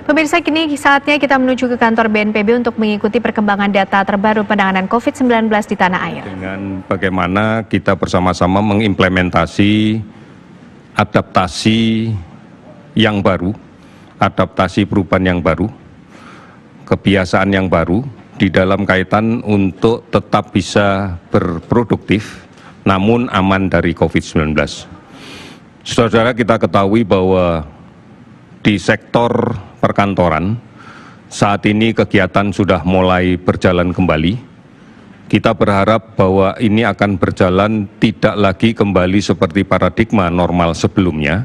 Pemirsa, kini saatnya kita menuju ke kantor BNPB untuk mengikuti perkembangan data terbaru penanganan COVID-19 di tanah air. Dengan bagaimana kita bersama-sama mengimplementasi adaptasi yang baru, adaptasi perubahan yang baru, kebiasaan yang baru di dalam kaitan untuk tetap bisa berproduktif namun aman dari COVID-19. Saudara, kita ketahui bahwa di sektor perkantoran saat ini kegiatan sudah mulai berjalan kembali. Kita berharap bahwa ini akan berjalan tidak lagi kembali seperti paradigma normal sebelumnya,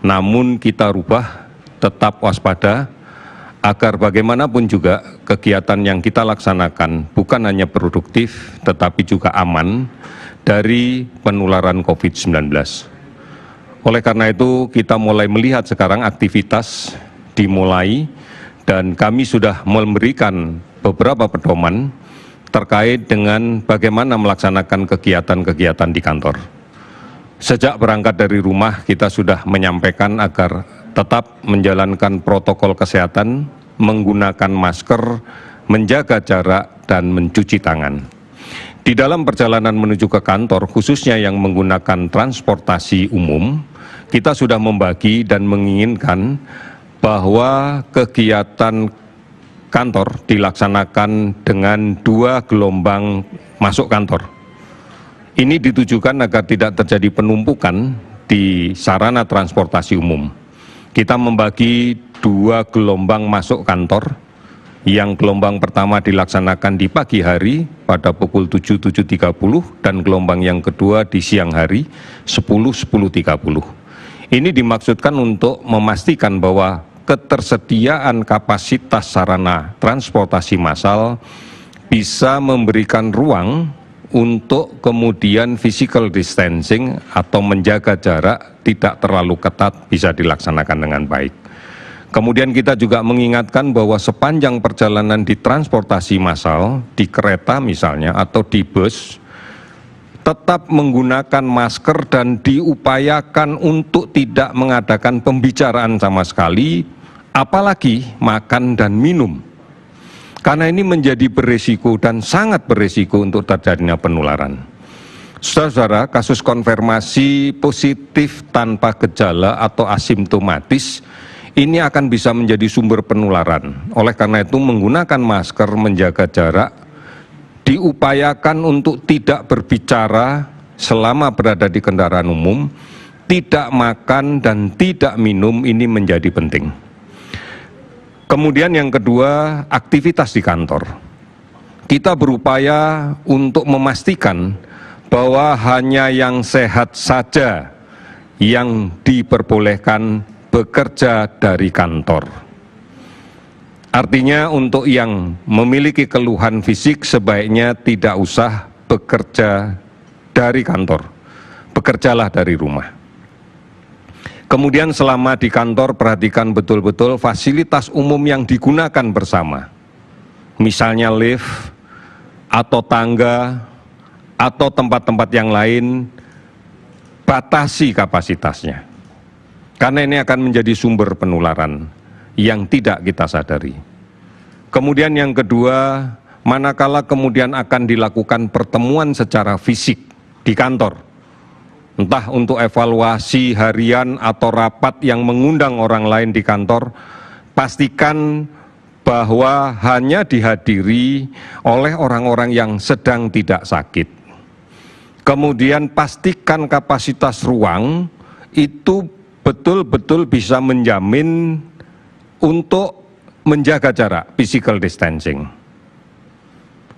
namun kita rubah, tetap waspada, agar bagaimanapun juga kegiatan yang kita laksanakan bukan hanya produktif, tetapi juga aman dari penularan COVID-19. Oleh karena itu, kita mulai melihat sekarang aktivitas dimulai dan kami sudah memberikan beberapa pedoman terkait dengan bagaimana melaksanakan kegiatan-kegiatan di kantor. Sejak berangkat dari rumah, kita sudah menyampaikan agar tetap menjalankan protokol kesehatan, menggunakan masker, menjaga jarak, dan mencuci tangan. Di dalam perjalanan menuju ke kantor, khususnya yang menggunakan transportasi umum, kita sudah membagi dan menginginkan bahwa kegiatan kantor dilaksanakan dengan 2 gelombang masuk kantor. Ini ditujukan agar tidak terjadi penumpukan di sarana transportasi umum. Kita membagi 2 gelombang masuk kantor. Yang gelombang pertama dilaksanakan di pagi hari pada pukul 7.30 dan gelombang yang kedua di siang hari 10.30. Ini dimaksudkan untuk memastikan bahwa ketersediaan kapasitas sarana transportasi massal bisa memberikan ruang untuk kemudian physical distancing atau menjaga jarak tidak terlalu ketat bisa dilaksanakan dengan baik. Kemudian kita juga mengingatkan bahwa sepanjang perjalanan di transportasi massal, di kereta misalnya atau di bus, tetap menggunakan masker dan diupayakan untuk tidak mengadakan pembicaraan sama sekali, apalagi makan dan minum. Karena ini menjadi berisiko dan sangat berisiko untuk terjadinya penularan. Saudara-saudara, kasus konfirmasi positif tanpa gejala atau asimptomatis ini akan bisa menjadi sumber penularan. Oleh karena itu menggunakan masker, menjaga jarak, diupayakan untuk tidak berbicara selama berada di kendaraan umum, tidak makan dan tidak minum ini menjadi penting. Kemudian yang kedua, aktivitas di kantor. Kita berupaya untuk memastikan bahwa hanya yang sehat saja yang diperbolehkan bekerja dari kantor. Artinya untuk yang memiliki keluhan fisik sebaiknya tidak usah bekerja dari kantor, bekerjalah dari rumah. Kemudian selama di kantor perhatikan betul-betul fasilitas umum yang digunakan bersama. Misalnya lift, atau tangga, atau tempat-tempat yang lain, batasi kapasitasnya. Karena ini akan menjadi sumber penularan yang tidak kita sadari. Kemudian yang kedua, manakala kemudian akan dilakukan pertemuan secara fisik di kantor, entah untuk evaluasi harian atau rapat yang mengundang orang lain di kantor, pastikan bahwa hanya dihadiri oleh orang-orang yang sedang tidak sakit. Kemudian pastikan kapasitas ruang itu betul-betul bisa menjamin untuk menjaga jarak, physical distancing.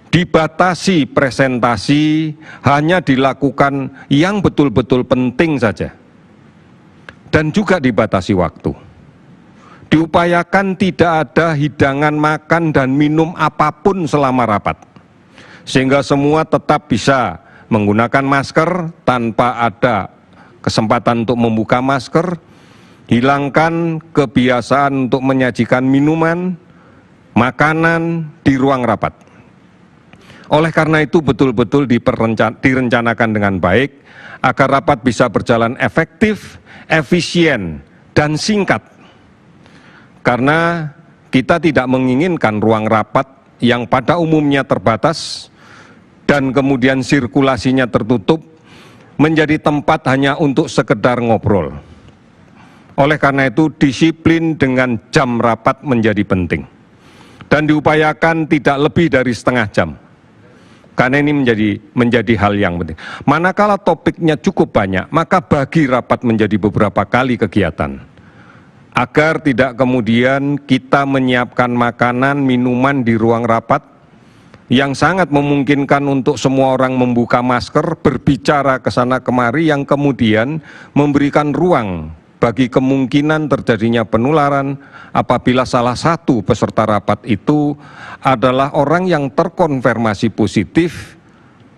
Dibatasi presentasi hanya dilakukan yang betul-betul penting saja. Dan juga dibatasi waktu. Diupayakan tidak ada hidangan makan dan minum apapun selama rapat. Sehingga semua tetap bisa menggunakan masker tanpa ada kesempatan untuk membuka masker, hilangkan kebiasaan untuk menyajikan minuman, makanan di ruang rapat. Oleh karena itu betul-betul direncanakan dengan baik agar rapat bisa berjalan efektif, efisien, dan singkat. Karena kita tidak menginginkan ruang rapat yang pada umumnya terbatas dan kemudian sirkulasinya tertutup menjadi tempat hanya untuk sekedar ngobrol. Oleh karena itu, disiplin dengan jam rapat menjadi penting. Dan diupayakan tidak lebih dari setengah jam. Karena ini menjadi hal yang penting. Manakala topiknya cukup banyak, maka bagi rapat menjadi beberapa kali kegiatan. Agar tidak kemudian kita menyiapkan makanan, minuman di ruang rapat yang sangat memungkinkan untuk semua orang membuka masker, berbicara ke sana kemari, yang kemudian memberikan ruang bagi kemungkinan terjadinya penularan apabila salah satu peserta rapat itu adalah orang yang terkonfirmasi positif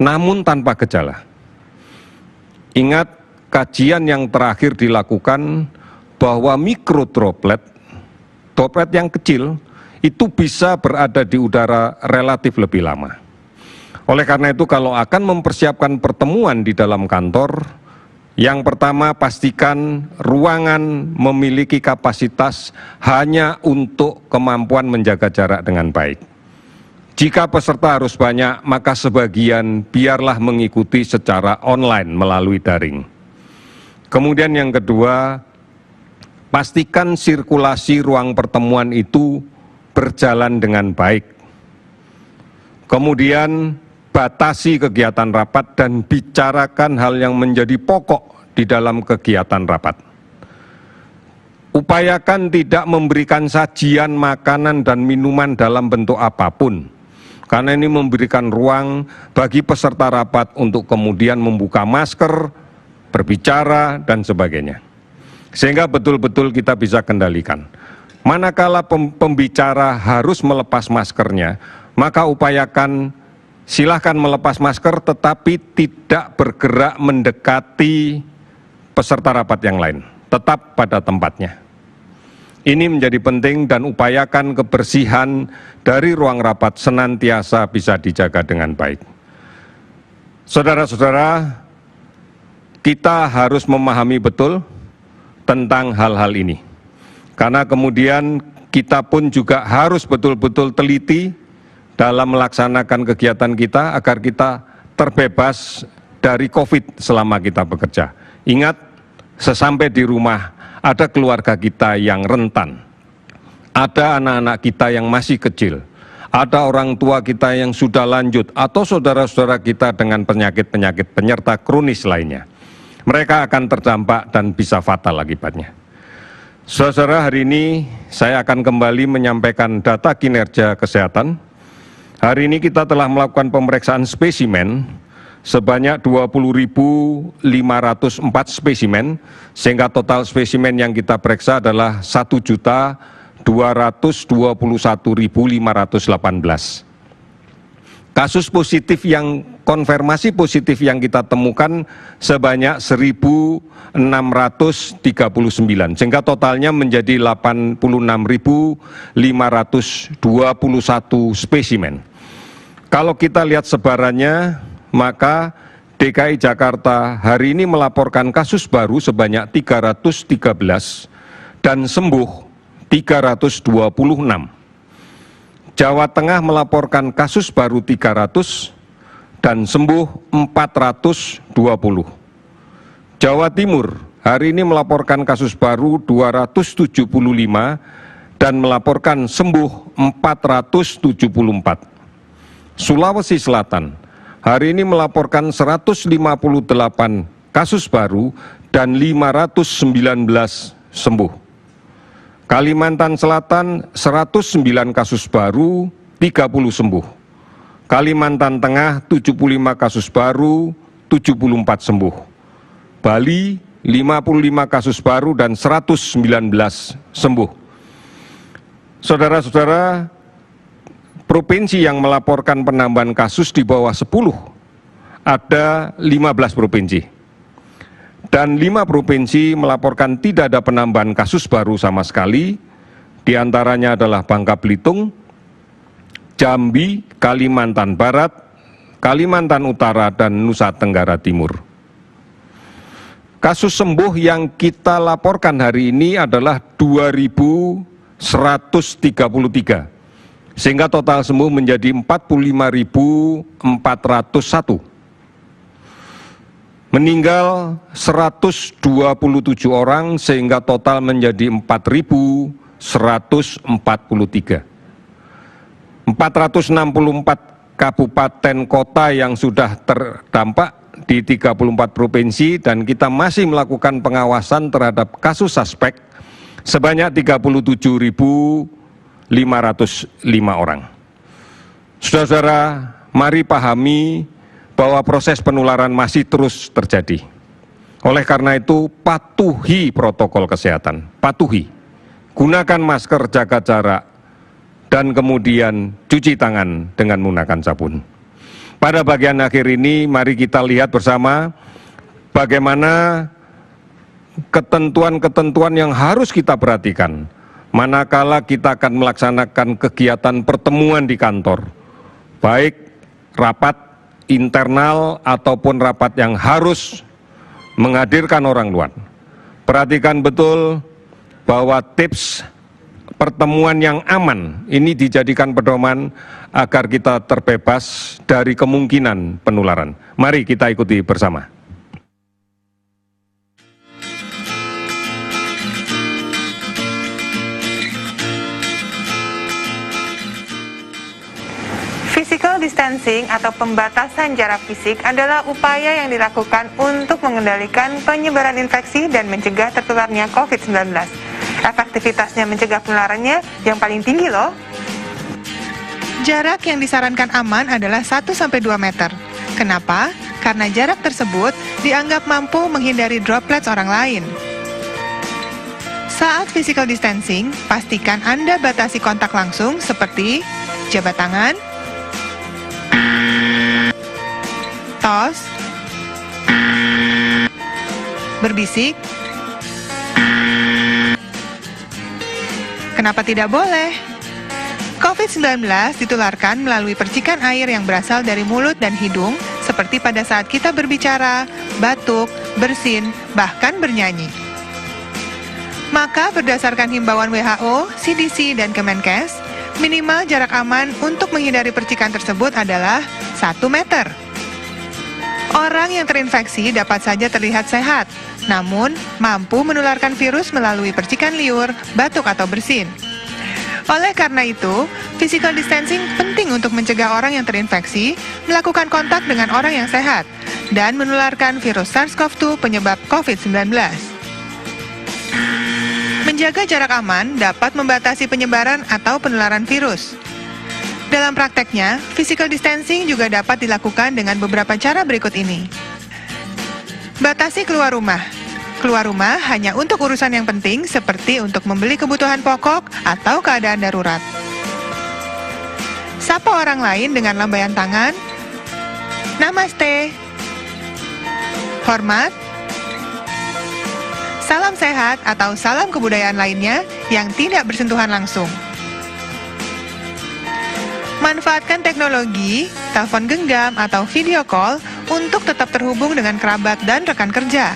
namun tanpa gejala. Ingat, kajian yang terakhir dilakukan bahwa mikrodroplet, droplet yang kecil, itu bisa berada di udara relatif lebih lama. Oleh karena itu, kalau akan mempersiapkan pertemuan di dalam kantor, yang pertama, pastikan ruangan memiliki kapasitas hanya untuk kemampuan menjaga jarak dengan baik. Jika peserta harus banyak, maka sebagian biarlah mengikuti secara online melalui daring. Kemudian yang kedua, pastikan sirkulasi ruang pertemuan itu berjalan dengan baik. Kemudian, batasi kegiatan rapat dan bicarakan hal yang menjadi pokok di dalam kegiatan rapat. Upayakan tidak memberikan sajian makanan dan minuman dalam bentuk apapun, karena ini memberikan ruang bagi peserta rapat untuk kemudian membuka masker, berbicara, dan sebagainya. Sehingga betul-betul kita bisa kendalikan. Manakala pembicara harus melepas maskernya, maka upayakan silahkan melepas masker tetapi tidak bergerak mendekati peserta rapat yang lain, tetap pada tempatnya. Ini menjadi penting dan upayakan kebersihan dari ruang rapat senantiasa bisa dijaga dengan baik. Saudara-saudara, kita harus memahami betul tentang hal-hal ini. Karena kemudian kita pun juga harus betul-betul teliti dalam melaksanakan kegiatan kita agar kita terbebas dari COVID selama kita bekerja. Ingat, sesampai di rumah ada keluarga kita yang rentan, ada anak-anak kita yang masih kecil, ada orang tua kita yang sudah lanjut, atau saudara-saudara kita dengan penyakit-penyakit penyerta kronis lainnya. Mereka akan terdampak dan bisa fatal akibatnya. Saudara, hari ini saya akan kembali menyampaikan data kinerja kesehatan. Hari ini kita telah melakukan pemeriksaan spesimen sebanyak 20.504 spesimen, sehingga total spesimen yang kita periksa adalah 1.221.518. Kasus positif yang konfirmasi positif yang kita temukan sebanyak 1.639, sehingga totalnya menjadi 86.521 spesimen. Kalau kita lihat sebarannya, maka DKI Jakarta hari ini melaporkan kasus baru sebanyak 313 dan sembuh 326. Jawa Tengah melaporkan kasus baru 300 dan sembuh 420. Jawa Timur hari ini melaporkan kasus baru 275 dan melaporkan sembuh 474. Sulawesi Selatan hari ini melaporkan 158 kasus baru dan 519 sembuh. Kalimantan Selatan 109 kasus baru, 30 sembuh. Kalimantan Tengah 75 kasus baru, 74 sembuh. Bali 55 kasus baru dan 119 sembuh. Saudara-saudara, provinsi yang melaporkan penambahan kasus di bawah 10 ada 15 provinsi. Dan 5 provinsi melaporkan tidak ada penambahan kasus baru sama sekali, di antaranya adalah Bangka Belitung, Jambi, Kalimantan Barat, Kalimantan Utara, dan Nusa Tenggara Timur. Kasus sembuh yang kita laporkan hari ini adalah 2.114 133, sehingga total sembuh menjadi 45.401. Meninggal 127 orang sehingga total menjadi 4.143. 464 kabupaten kota yang sudah terdampak di 34 provinsi, dan kita masih melakukan pengawasan terhadap kasus suspek sebanyak 37.505 orang. Saudara-saudara, mari pahami bahwa proses penularan masih terus terjadi. Oleh karena itu, patuhi protokol kesehatan, patuhi. Gunakan masker, jaga jarak, dan kemudian cuci tangan dengan menggunakan sabun. Pada bagian akhir ini, mari kita lihat bersama bagaimana ketentuan-ketentuan yang harus kita perhatikan manakala kita akan melaksanakan kegiatan pertemuan di kantor, baik rapat internal ataupun rapat yang harus menghadirkan orang luar. Perhatikan betul bahwa tips pertemuan yang aman ini dijadikan pedoman agar kita terbebas dari kemungkinan penularan. Mari kita ikuti bersama. Physical distancing atau pembatasan jarak fisik adalah upaya yang dilakukan untuk mengendalikan penyebaran infeksi dan mencegah tertularnya COVID-19. Efektivitasnya mencegah penularannya yang paling tinggi loh. Jarak yang disarankan aman adalah 1-2 meter. Kenapa? Karena jarak tersebut dianggap mampu menghindari droplets orang lain. Saat physical distancing, pastikan Anda batasi kontak langsung seperti jabat tangan, tos, berbisik. Kenapa tidak boleh? COVID-19 ditularkan melalui percikan air yang berasal dari mulut dan hidung, seperti pada saat kita berbicara, batuk, bersin, bahkan bernyanyi. Maka berdasarkan himbauan WHO, CDC, dan Kemenkes, minimal jarak aman untuk menghindari percikan tersebut adalah 1 meter. Orang yang terinfeksi dapat saja terlihat sehat, namun mampu menularkan virus melalui percikan liur, batuk, atau bersin. Oleh karena itu, physical distancing penting untuk mencegah orang yang terinfeksi melakukan kontak dengan orang yang sehat dan menularkan virus SARS-CoV-2 penyebab COVID-19. Menjaga jarak aman dapat membatasi penyebaran atau penularan virus. Dalam prakteknya, physical distancing juga dapat dilakukan dengan beberapa cara berikut ini. Batasi keluar rumah. Keluar rumah hanya untuk urusan yang penting seperti untuk membeli kebutuhan pokok atau keadaan darurat. Sapa orang lain dengan lambaian tangan. Namaste. Hormat. Salam sehat atau salam kebudayaan lainnya yang tidak bersentuhan langsung. Manfaatkan teknologi, telepon genggam atau video call untuk tetap terhubung dengan kerabat dan rekan kerja.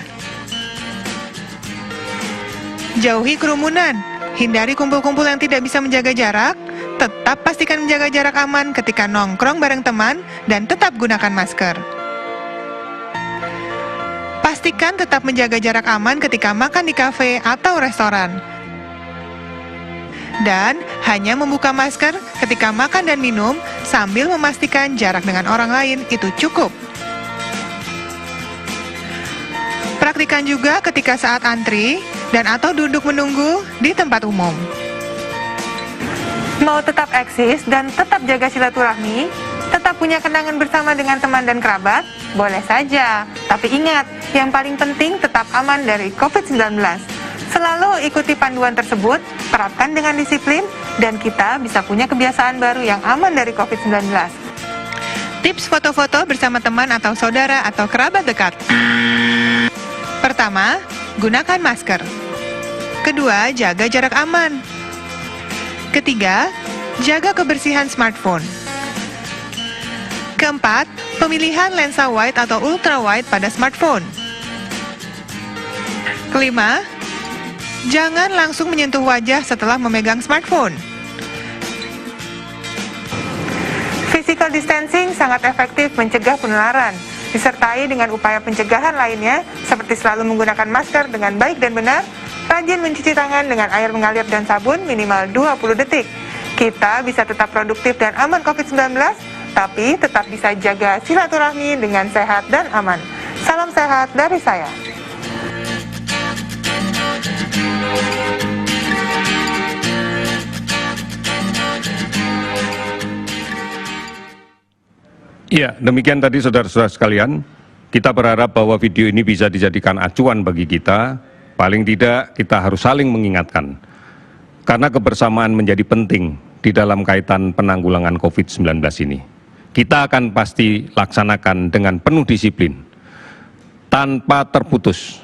Jauhi kerumunan, hindari kumpul-kumpul yang tidak bisa menjaga jarak, tetap pastikan menjaga jarak aman ketika nongkrong bareng teman, dan tetap gunakan masker. Pastikan tetap menjaga jarak aman ketika makan di kafe atau restoran. Dan hanya membuka masker ketika makan dan minum sambil memastikan jarak dengan orang lain itu cukup. Praktikan juga ketika saat antri dan atau duduk menunggu di tempat umum. Mau tetap eksis dan tetap jaga silaturahmi, tetap punya kenangan bersama dengan teman dan kerabat? Boleh saja, tapi ingat, yang paling penting tetap aman dari COVID-19. Selalu ikuti panduan tersebut, terapkan dengan disiplin, dan kita bisa punya kebiasaan baru yang aman dari COVID-19. Tips foto-foto bersama teman atau saudara atau kerabat dekat. Pertama, gunakan masker. Kedua, jaga jarak aman. Ketiga, jaga kebersihan smartphone. Keempat, pemilihan lensa wide atau ultra wide pada smartphone. Kelima, Jangan langsung menyentuh wajah setelah memegang smartphone. Physical distancing sangat efektif mencegah penularan, disertai dengan upaya pencegahan lainnya seperti selalu menggunakan masker dengan baik dan benar, rajin mencuci tangan dengan air mengalir dan sabun minimal 20 detik. Kita bisa tetap produktif dan aman COVID-19, tapi tetap bisa jaga silaturahmi dengan sehat dan aman. Salam sehat dari saya. Ya, demikian tadi saudara-saudara sekalian. Kita berharap bahwa video ini bisa dijadikan acuan bagi kita. Paling tidak kita harus saling mengingatkan. Karena kebersamaan menjadi penting di dalam kaitan penanggulangan COVID-19 ini. Kita akan pasti laksanakan dengan penuh disiplin, tanpa terputus,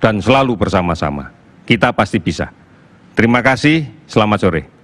dan selalu bersama-sama. Kita pasti bisa. Terima kasih, selamat sore.